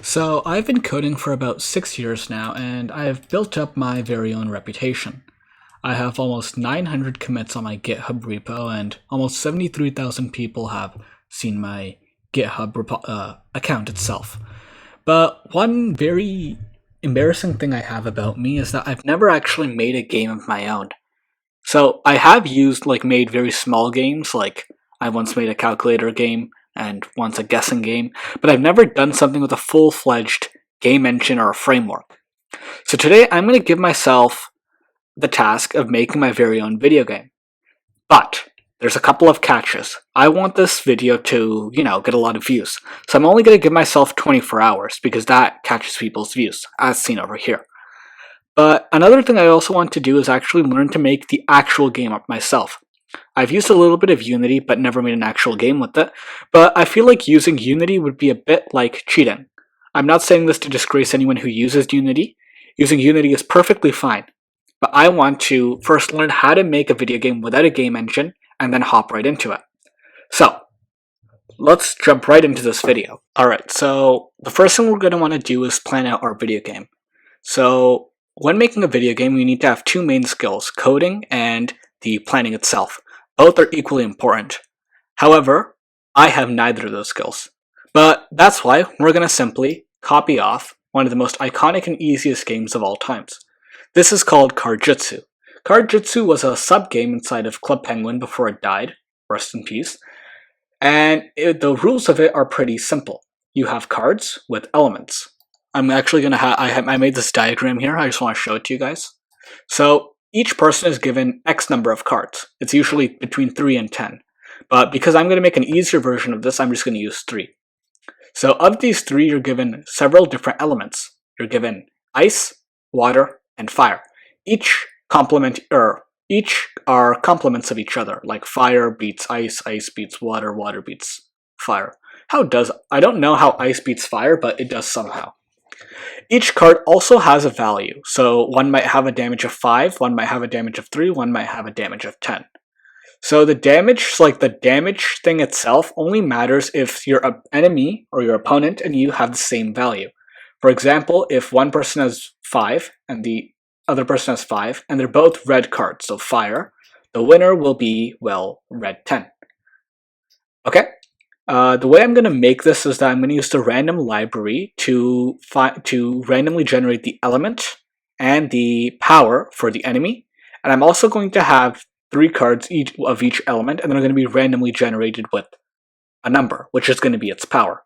So I've been coding for about 6 years now, and I have built up my very own reputation. I have almost 900 commits on my GitHub repo, and almost 73,000 people have seen my GitHub account itself. But one very embarrassing thing I have about me is that I've never actually made a game of my own. So I have made very small games, like I once made a calculator game and once a guessing game, but I've never done something with a full-fledged game engine or a framework. So today I'm going to give myself the task of making my very own video game. But there's a couple of catches. I want this video to, get a lot of views. So I'm only going to give myself 24 hours because that catches people's views, as seen over here. But another thing I also want to do is actually learn to make the actual game up myself. I've used a little bit of Unity, but never made an actual game with it, but I feel like using Unity would be a bit like cheating. I'm not saying this to disgrace anyone who uses Unity. Using Unity is perfectly fine, but I want to first learn how to make a video game without a game engine, and then hop right into it. So, let's jump right into this video. Alright, so the first thing we're going to want to do is plan out our video game. So, when making a video game, we need to have two main skills, coding and the planning itself. Both are equally important. However, I have neither of those skills. But that's why we're going to simply copy off one of the most iconic and easiest games of all times. This is called card-jitsu. Card-jitsu was a sub-game inside of Club Penguin before it died, rest in peace. And the rules of it are pretty simple. You have cards with elements. I'm actually going to I made this diagram here, I just want to show it to you guys. So, each person is given X number of cards. It's usually between 3 and 10. But because I'm going to make an easier version of this, I'm just going to use 3. So of these 3, you're given several different elements. You're given ice, water, and fire. Each are complements of each other, like fire beats ice, ice beats water, water beats fire. I don't know how ice beats fire, but it does somehow. Each card also has a value, so one might have a damage of 5, one might have a damage of 3, one might have a damage of 10. So the damage thing itself only matters if your enemy or your opponent and you have the same value. For example, if one person has 5 and the other person has 5, and they're both red cards, so fire, the winner will be, well, red 10. Okay? The way I'm going to make this is that I'm going to use the random library to randomly generate the element and the power for the enemy. And I'm also going to have 3 cards of each element, and they're going to be randomly generated with a number, which is going to be its power.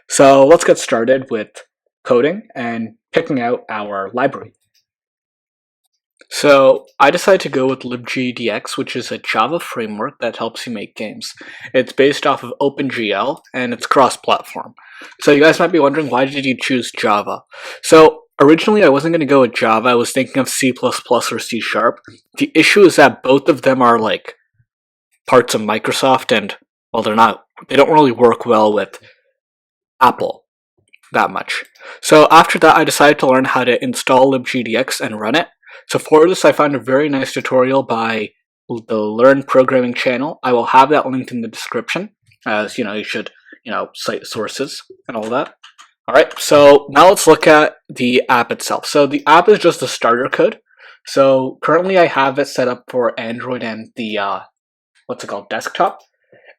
So let's get started with coding and picking out our library. So I decided to go with LibGDX, which is a Java framework that helps you make games. It's based off of OpenGL, and it's cross-platform. So you guys might be wondering, why did you choose Java? So originally I wasn't going to go with Java, I was thinking of C++ or C#. The issue is that both of them are like parts of Microsoft, and well, they don't really work well with Apple that much. So after that I decided to learn how to install LibGDX and run it. So for this, I found a very nice tutorial by the Learn Programming channel. I will have that linked in the description, as you should, cite sources and all that. Alright, so now let's look at the app itself. So the app is just a starter code. So currently I have it set up for Android and the, desktop.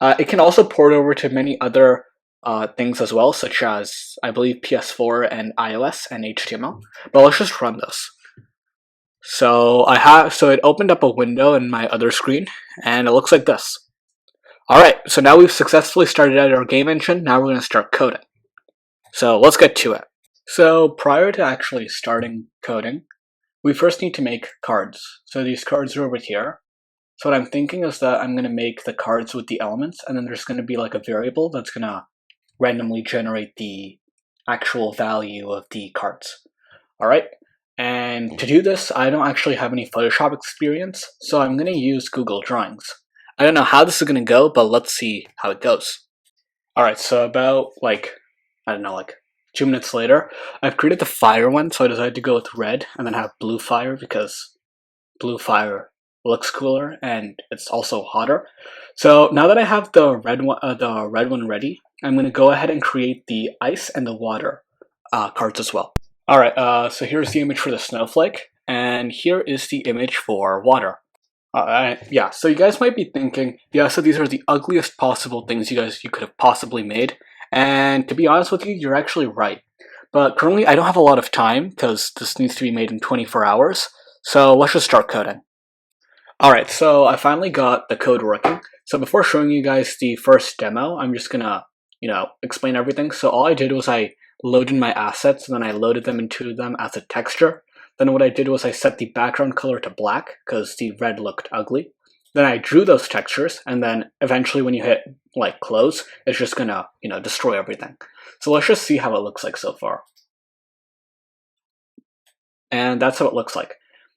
It can also port over to many other things as well, such as, I believe, PS4 and iOS and HTML. But let's just run this. So it opened up a window in my other screen, and it looks like this. Alright, so now we've successfully started out our game engine, now we're going to start coding. So let's get to it. So prior to actually starting coding, we first need to make cards. So these cards are over here. So what I'm thinking is that I'm going to make the cards with the elements, and then there's going to be like a variable that's going to randomly generate the actual value of the cards. Alright? And to do this, I don't actually have any Photoshop experience, so I'm going to use Google Drawings. I don't know how this is going to go, but let's see how it goes. Alright, so about 2 minutes later, I've created the fire one, so I decided to go with red and then have blue fire because blue fire looks cooler and it's also hotter. So now that I have the red one ready, I'm going to go ahead and create the ice and the water. cards as well. Alright, so here's the image for the snowflake, and here is the image for water. Yeah, so you guys might be thinking, yeah, so these are the ugliest possible things you could have possibly made, and to be honest with you, you're actually right. But currently I don't have a lot of time, because this needs to be made in 24 hours, so let's just start coding. Alright, so I finally got the code working. So before showing you guys the first demo, I'm just gonna, explain everything. So all I did was I loaded my assets, and then I loaded them into them as a texture. Then what I did was I set the background color to black, because the red looked ugly. Then I drew those textures, and then eventually when you hit, close, it's just gonna, destroy everything. So let's just see how it looks like so far. And that's how it looks like.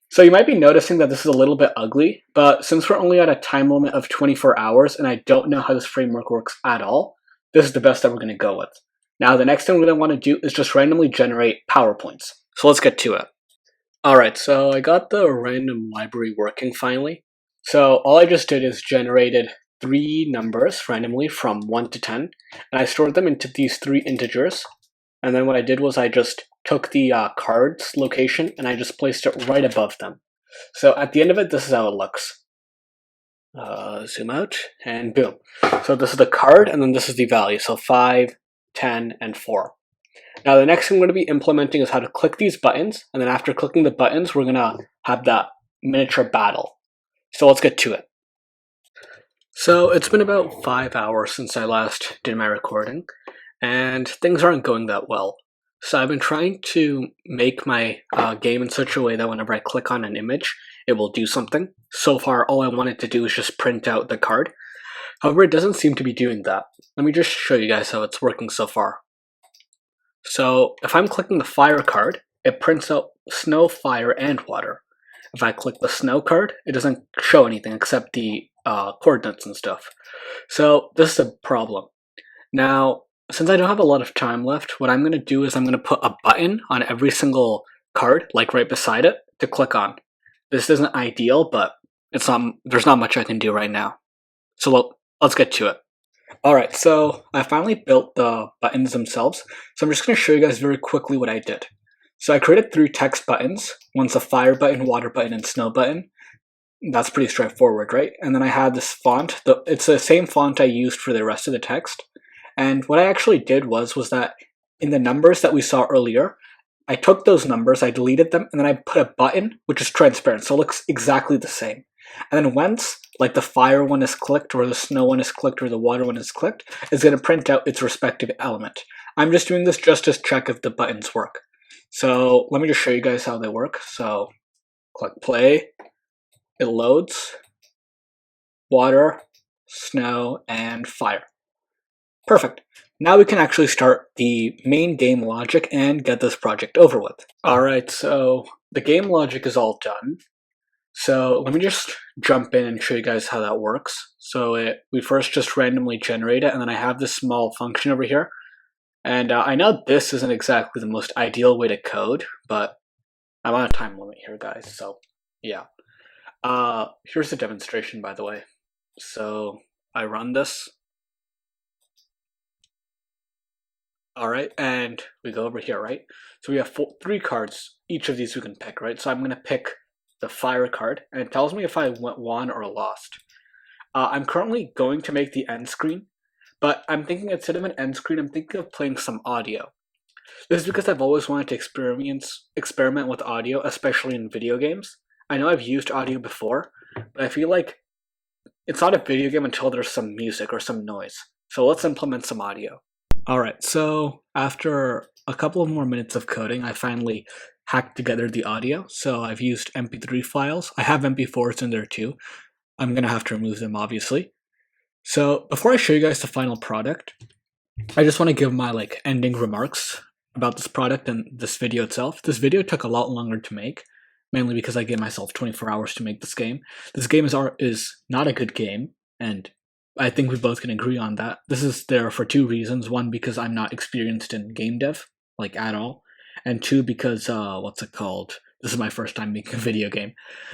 So you might be noticing that this is a little bit ugly, but since we're only at a time limit of 24 hours and I don't know how this framework works at all, this is the best that we're going to go with. Now the next thing we're going to want to do is just randomly generate PowerPoints. So let's get to it. Alright, so I got the random library working finally. So all I just did is generated 3 numbers randomly from 1 to 10, and I stored them into these 3 integers. And then what I did was I just took the cards location and I just placed it right above them. So at the end of it, this is how it looks. Zoom out and boom. So this is the card and then this is the value. So 5, 10, and 4. Now the next thing we're going to be implementing is how to click these buttons. And then after clicking the buttons, we're going to have that miniature battle. So let's get to it. So it's been about 5 hours since I last did my recording, and things aren't going that well. So I've been trying to make my game in such a way that whenever I click on an image, it will do something. So far, all I wanted to do is just print out the card. However, it doesn't seem to be doing that. Let me just show you guys how it's working so far. So if I'm clicking the fire card, it prints out snow, fire, and water. If I click the snow card, it doesn't show anything except the coordinates and stuff. So this is a problem. Now, since I don't have a lot of time left, what I'm going to do is I'm going to put a button on every single card, right beside it, to click on. This isn't ideal, but there's not much I can do right now. So let's get to it. Alright, so I finally built the buttons themselves, so I'm just going to show you guys very quickly what I did. So I created 3 text buttons. One's a fire button, water button, and snow button. That's pretty straightforward, right? And then I had this font. It's the same font I used for the rest of the text. And what I actually did was that in the numbers that we saw earlier, I took those numbers, I deleted them, and then I put a button, which is transparent, so it looks exactly the same. And then once, the fire one is clicked, or the snow one is clicked, or the water one is clicked, it's going to print out its respective element. I'm just doing this just to check if the buttons work. So let me just show you guys how they work. So click play, it loads, water, snow, and fire. Perfect. Now we can actually start the main game logic and get this project over with. Alright, so the game logic is all done. So let me just jump in and show you guys how that works. So we first just randomly generate it, and then I have this small function over here. And I know this isn't exactly the most ideal way to code, but I'm on a time limit here, guys, so yeah. Here's the demonstration, by the way. So I run this. Alright, and we go over here, right? So we have 3 cards. Each of these we can pick, right? So I'm going to pick the fire card, and it tells me if I won or lost. I'm currently going to make the end screen, but I'm thinking instead of an end screen, I'm thinking of playing some audio. This is because I've always wanted to experiment with audio, especially in video games. I know I've used audio before, but I feel like it's not a video game until there's some music or some noise. So let's implement some audio. Alright, so after a couple of more minutes of coding, I finally hacked together the audio. So I've used MP3 files. I have MP4s in there too. I'm going to have to remove them, obviously. So before I show you guys the final product, I just want to give my ending remarks about this product and this video itself. This video took a lot longer to make, mainly because I gave myself 24 hours to make this game. This game is not a good game, and I think we both can agree on that. This is there for 2 reasons. 1, because I'm not experienced in game dev, at all. And 2, because, this is my first time making a video game.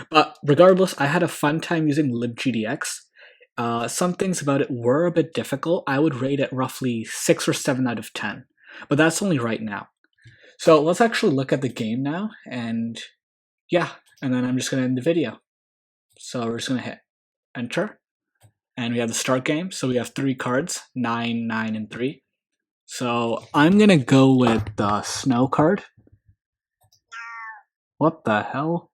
But regardless, I had a fun time using LibGDX. Some things about it were a bit difficult. I would rate it roughly 6 or 7 out of 10. But that's only right now. So let's actually look at the game now, and yeah, and then I'm just gonna end the video. So we're just gonna hit enter, and we have the start game. So we have 3 cards, 9, 9, and 3. So I'm gonna go with the snow card. What the hell?